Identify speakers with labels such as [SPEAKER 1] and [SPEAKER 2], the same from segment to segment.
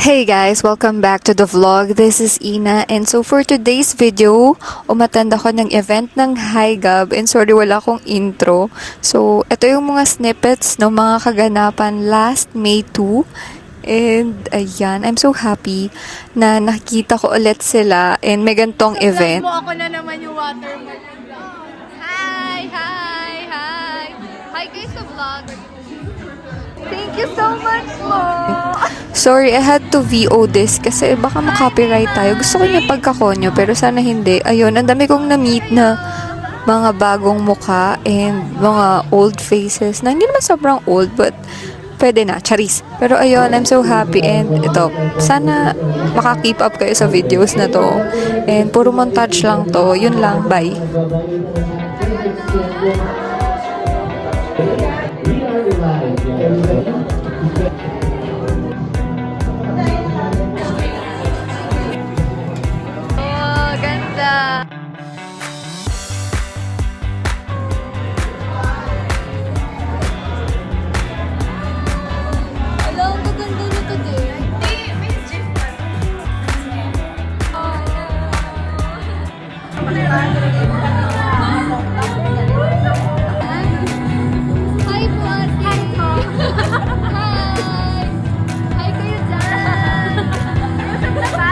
[SPEAKER 1] Hey guys, welcome back to the vlog. This is Ina, and so for today's video, umattend ako ng event ng HiGab, and sorry wala akong intro. So ito yung mga snippets ng mga kaganapan last May 2. And ayan, I'm so happy na nakikita ko ulit sila and may gantong event.
[SPEAKER 2] Ako na naman yung watermelon. Hi! Hi! Hi! Hi kayo sa vlog. Thank you so much mo!
[SPEAKER 1] Sorry, I had to VO this kasi baka makopyright tayo. Gusto ko yung pagkakonyo pero sana hindi. Ayun, ang dami kong na-meet na mga bagong mukha and mga old faces na hindi naman sobrang old but pwede na, charis. Pero ayun, I'm so happy and ito, sana maka-keep up kayo sa videos na to. And puro montage lang to. Yun lang, bye.
[SPEAKER 2] Oh, ganda! Hello, ang gaganda nyo today. Hi po, ate! Hi po! Hi! Hi kayo dyan! Usap na ba?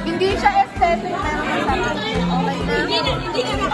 [SPEAKER 2] Hindi siya aesthetic, pero masarap. Okay na.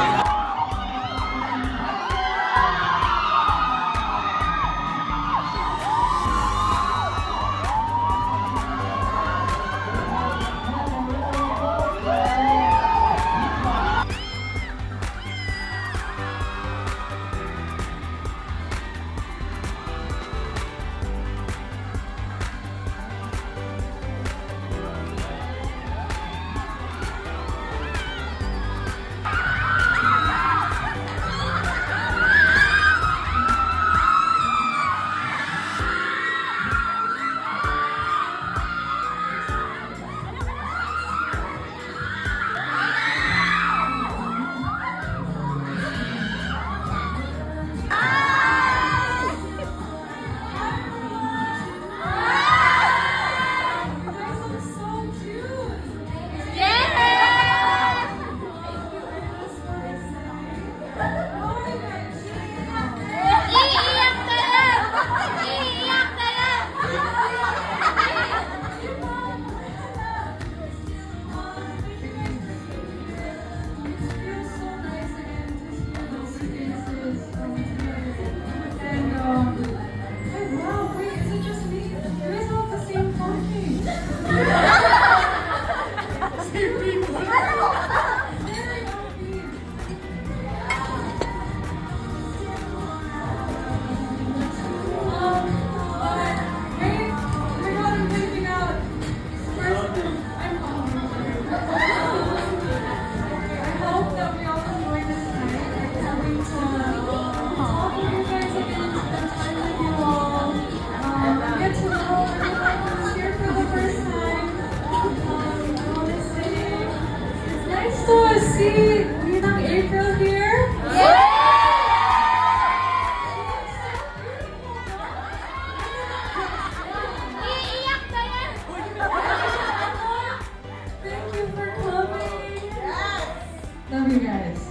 [SPEAKER 3] Love you guys.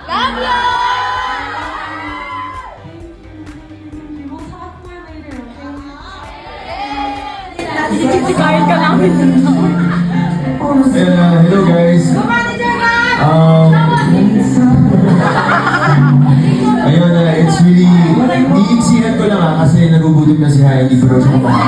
[SPEAKER 2] Love you!
[SPEAKER 3] We'll talk more later,
[SPEAKER 4] Hello guys. Ayun, it's really, iiksihan ko lang kasi nagugutom na si Haya, hindi ko raw siya kumakain.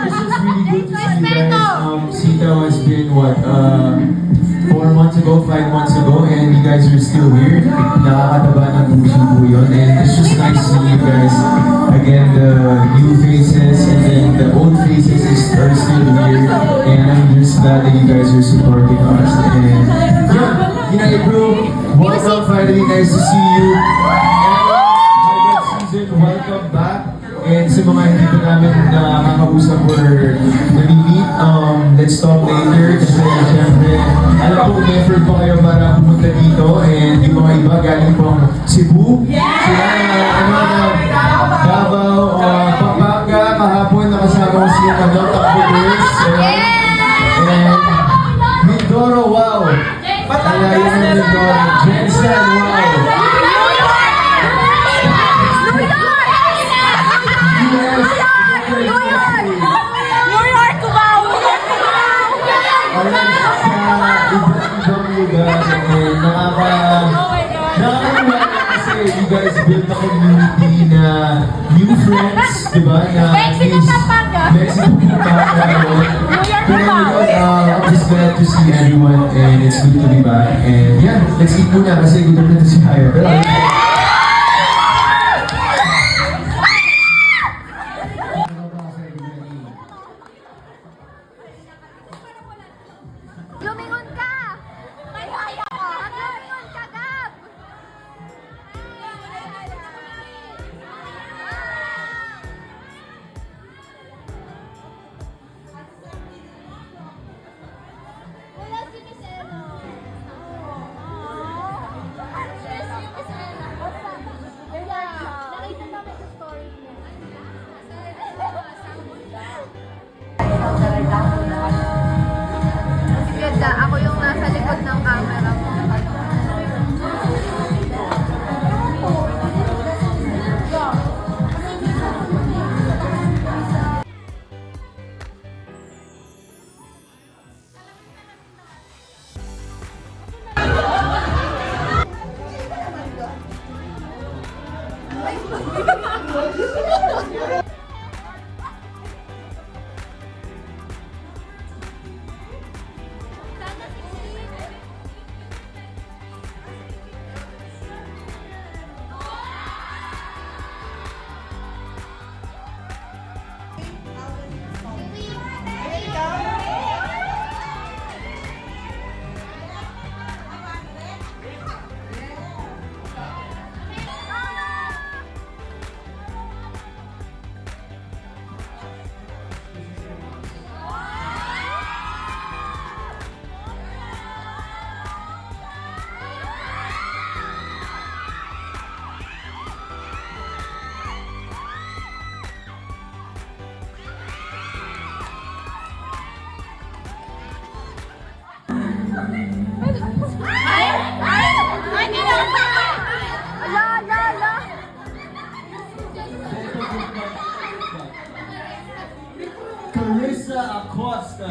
[SPEAKER 4] It's just really good to see you guys. Sita has been, 4 months ago, 5 months ago, and you guys are still here. Nakakataba ng puso po yun. And it's just nice seeing you guys. Again, the new faces and then the old faces are still here. And I'm just glad that you guys are supporting us. And yeah, United Group, welcome, finally nice to see you. And season, welcome back. And sa mga hindi pa namin nakakausap or nami-meet, let's talk later. Kasi syempre, alam ko may effort po kayo para pumunta dito. And yung mga iba galing pong Cebu. Sila Davao, Pampanga, kahapon nakasama ko siya Takbo Girls. And Mindoro, wow! Palayan ng Mindoro. Jensen, wow! Nakakatuwa kasi you guys built a community na new friends, di ba? Na
[SPEAKER 2] Mexico, Pampanga.
[SPEAKER 4] Mexico, Pampanga. Pero I'm just glad to see everyone and it's good to be back. And yeah, let's eat muna kasi gutom na to si Haya. Pero
[SPEAKER 2] Lumingon ka! May haya ko! Lumingon ka, Gab! Wala si Miss Eno. Yes, si Miss Eno. Nakita namin sa story niya. Ganda, ako yung nasa likod ng camera mo.
[SPEAKER 4] Carissa Acosta.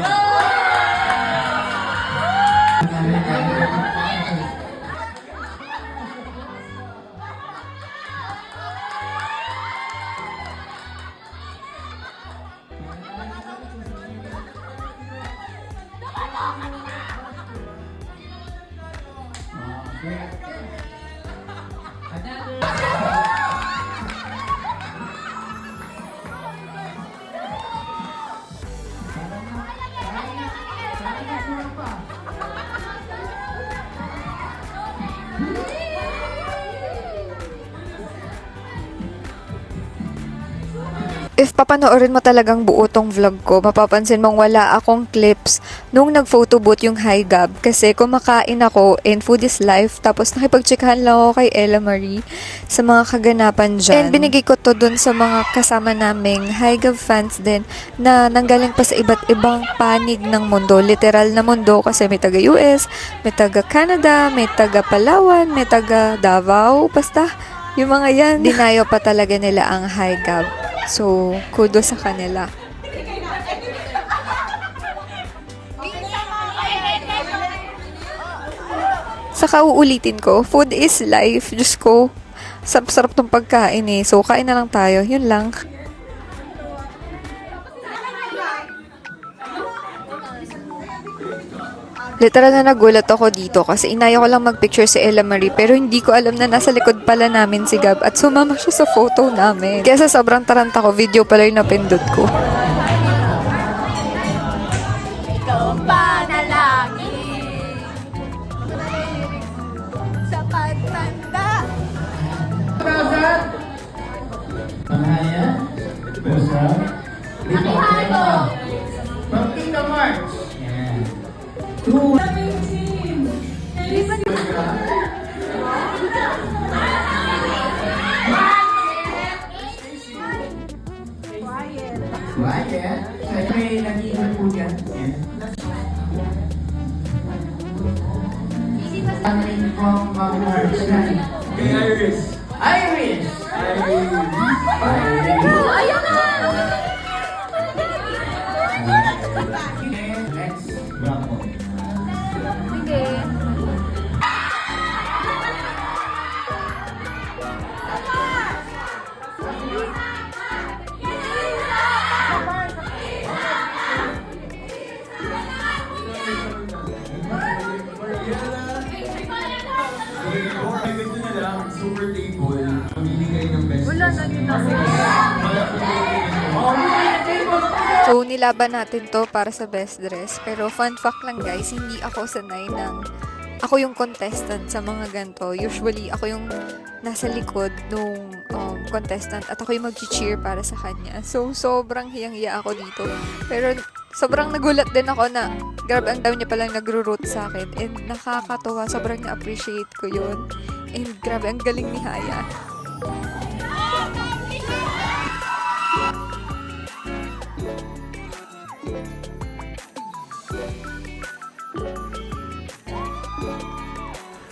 [SPEAKER 1] If papanoorin mo talagang buo tong vlog ko, mapapansin mong wala akong clips nung nag-photo booth yung Hi Gab kasi kumakain ako and food is life tapos nakipag-checkahan lang ako kay Ella Marie sa mga kaganapan dyan. And binigay ko to dun sa mga kasama naming Hi Gab fans din na nanggaling pa sa iba't ibang panig ng mundo. Literal na mundo kasi may taga US, may taga Canada, may taga Palawan, may taga Davao, basta yung mga yan. Dinayo pa talaga nila ang Hi Gab. So, kudos sa kanila. Saka uulitin ko, food is life. Diyos ko, sarap-sarap tong pagkain eh. So, kain na lang tayo. Yun lang. Literal na nagulat ako dito kasi inaya ko lang magpicture si Ella Marie pero hindi ko alam na nasa likod pala namin si Gab at sumama siya sa photo namin. Kaya sa sobrang taranta ko, video pala yung napindot ko.
[SPEAKER 2] Ikaw ang panalangin sa pagtanda.
[SPEAKER 4] Mahaya, Bosa,
[SPEAKER 2] Mahalo.
[SPEAKER 4] From Tita March. Yan. Quiet. Siyempre, nag-iwan po dyan. Family from March. Kay Iris. Iris!
[SPEAKER 2] Ayun na!
[SPEAKER 4] Next, Bravo.
[SPEAKER 2] Sige.
[SPEAKER 4] Ito na lang, super table. Mamimigay ng best.
[SPEAKER 2] Wala na yun na.
[SPEAKER 1] So, nilaban natin to para sa best dress. Pero fun fact lang guys, hindi ako sanay ng ako yung contestant sa mga ganito. Usually, ako yung nasa likod nung contestant at ako yung mag-cheer para sa kanya. So, sobrang hiyang-hiya ako dito. Pero, sobrang nagulat din ako na grabe ang dami niya palang nagro-root sa akin. And nakakatawa, sobrang na-appreciate ko yun. And grabe, ang galing ni Haya.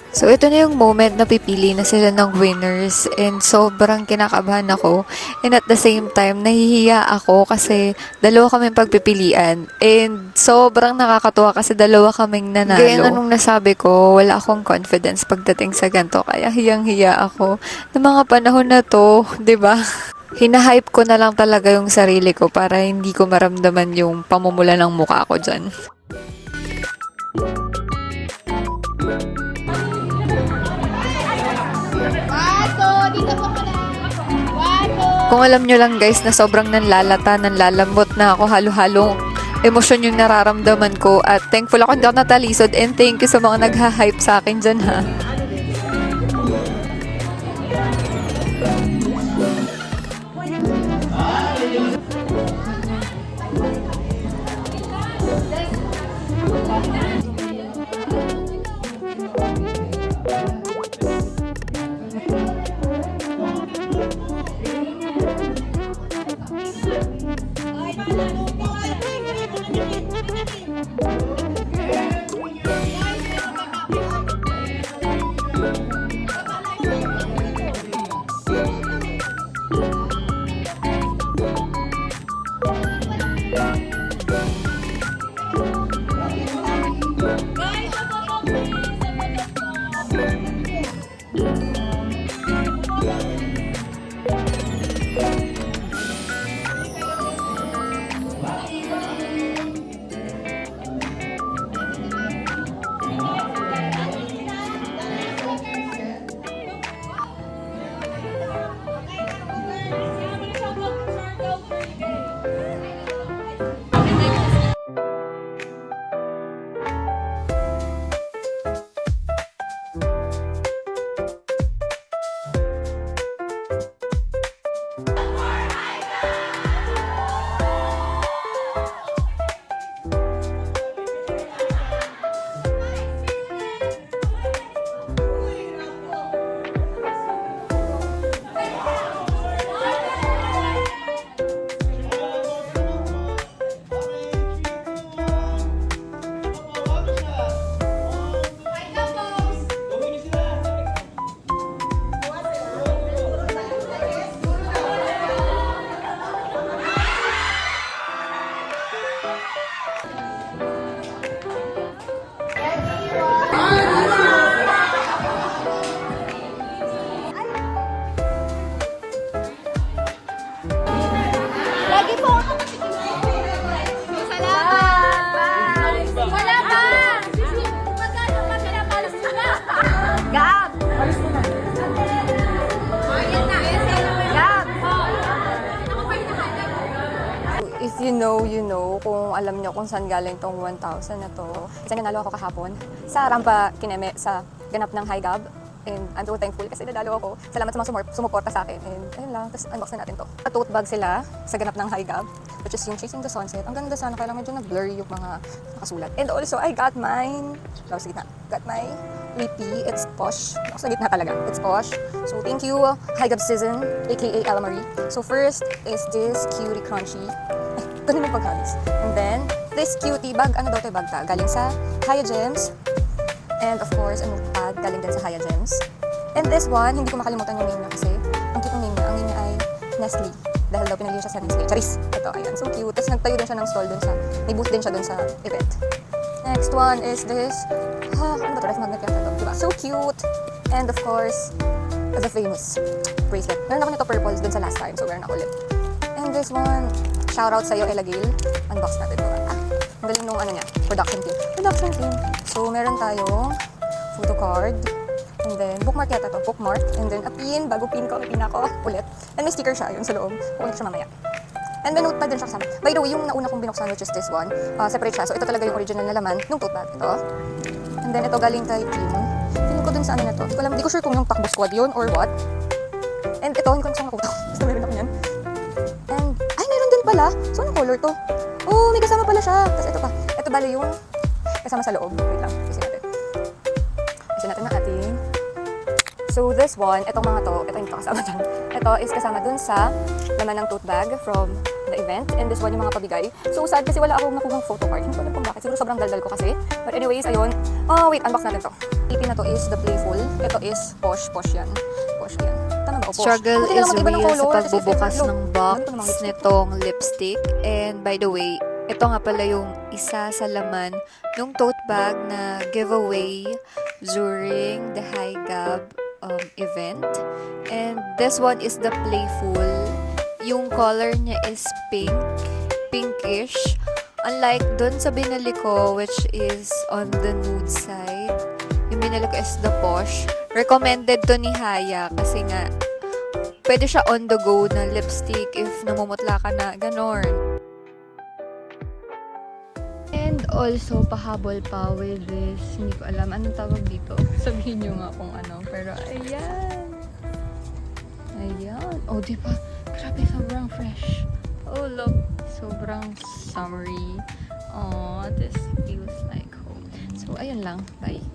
[SPEAKER 1] So, ito na yung moment na pipili na sila ng winners and sobrang kinakabahan ako and at the same time, nahihiya ako kasi dalawa kaming pagpipilian and sobrang nakakatuwa kasi dalawa kaming nanalo. Gaya nga nung nasabi ko, wala akong confidence pagdating sa ganito kaya hiyang-hiya ako ng mga panahon na to, 'di ba? Hinahype ko na lang talaga yung sarili ko para hindi ko maramdaman yung pamumula ng mukha ko dyan.
[SPEAKER 2] Dito po pala. Wato.
[SPEAKER 1] Kung alam nyo lang guys na sobrang nanlalata, nanlalambot na ako, halo-halong emosyon yung nararamdaman ko at thankful ako hindi ako natalisod and thank you sa mga nagha-hype sa akin dyan ha. you know, kung alam nyo kung saan galing tong 1,000 na to. Kasi nanalo ako kahapon sa Rampa Kineme sa ganap ng High Gab. And I'm so thankful kasi nadalo ako. Salamat sa mga sumuporta sa akin. And ayun lang, tapos unbox na natin to. A tote bag sila sa ganap ng High Gab, which is yung Chasing the Sunset. Ang ganda sana, kaya lang medyo nag-blur yung mga nakasulat. And also, I got mine. Sa gitna. Got my lippy. It's posh. Ako sa gitna talaga. It's posh. So thank you, High Gab Season, aka Ella Marie. So first is this cutie crunchy. Ay, ganun yung pagkabis. And then, this cutie bag, ano daw to bag ta? Galing sa Haya Gems. And of course, a notepad galing din sa Haya Gems. And this one, hindi ko makalimutan yung name niya kasi ang cute ng name niya. Ang name niya ay Nestle. Dahil daw pinagyan siya sa Nestle. Charis! Ito, ayan. So cute. Tapos nagtayo din siya ng stall dun sa, may booth din siya dun sa event. Next one is this, ano ba ito? Ref magnet yata ito. Diba? So cute! And of course, the famous bracelet. Meron ako nito purple dun sa last time. So meron ako ulit. And this one, shoutout sa'yo, Ella Gale. Unbox natin ito. Ang galing nung ano niya, production team. So, meron tayong photo card. And then, bookmark yata to. Bookmark. And then, a pin. Bago pin ko, pin ako. Ulit. And may sticker siya yun sa loob. Kukunin ko siya mamaya. And may notepad din siya kasama. By the way, yung nauna kong binuksan, which is this one, separate siya. So, ito talaga yung original na laman ng tote bag. Ito. And then, ito galing kay Kim. Feeling ko dun sa ano na to. Hindi ko sure kung yung Takbo Squad yun or what. And ito, hindi ko na makuha. Basta meron ako yan. And, ay, meron din pala. So, anong color to? Oh, may kasama pala siya. Tapos ito pa. Ito bali yung kasama sa loob. Wait lang. Kasi natin. Kasi natin ang ating. So, this one, itong mga to, ito hindi to kasama dyan. Ito is kasama dun sa laman ng tote bag from the event. And this one, yung mga pabigay. So, sad kasi wala akong nakuhang photo card. Hindi ko alam kung bakit. Siguro sobrang daldal ko kasi. But anyways, ayun. Oh, wait. Unbox natin to. EP na to is the Playful. Ito is Posh. Posh yan. Posh yan. Tama ba? O, Posh. Struggle
[SPEAKER 2] Buti na
[SPEAKER 1] is
[SPEAKER 2] lang mag-iba ng
[SPEAKER 1] real sa
[SPEAKER 2] color kasi
[SPEAKER 1] pagbubukas
[SPEAKER 2] favorite
[SPEAKER 1] ng
[SPEAKER 2] look.
[SPEAKER 1] box
[SPEAKER 2] Ganito naman yung
[SPEAKER 1] nitong lipstick. And by the way, ito nga pala yung isa sa laman ng tote bag na giveaway during the High Gab event. And this one is the Playful. Yung color niya is pink, pinkish. Unlike dun sa binili ko, which is on the nude side. Yung binili ko is the Posh. Recommended to ni Haya kasi nga pwede siya on the go na lipstick if namumutla ka na, ganon. And also, pahabol pa with this, hindi ko alam, anong tawag dito? Sabihin nyo nga kung ano, pero ayan. Ayan. Oh, di ba? Grabe, sobrang fresh. Oh, look. Sobrang summery. Oh, this feels like home. So, ayun lang. Bye.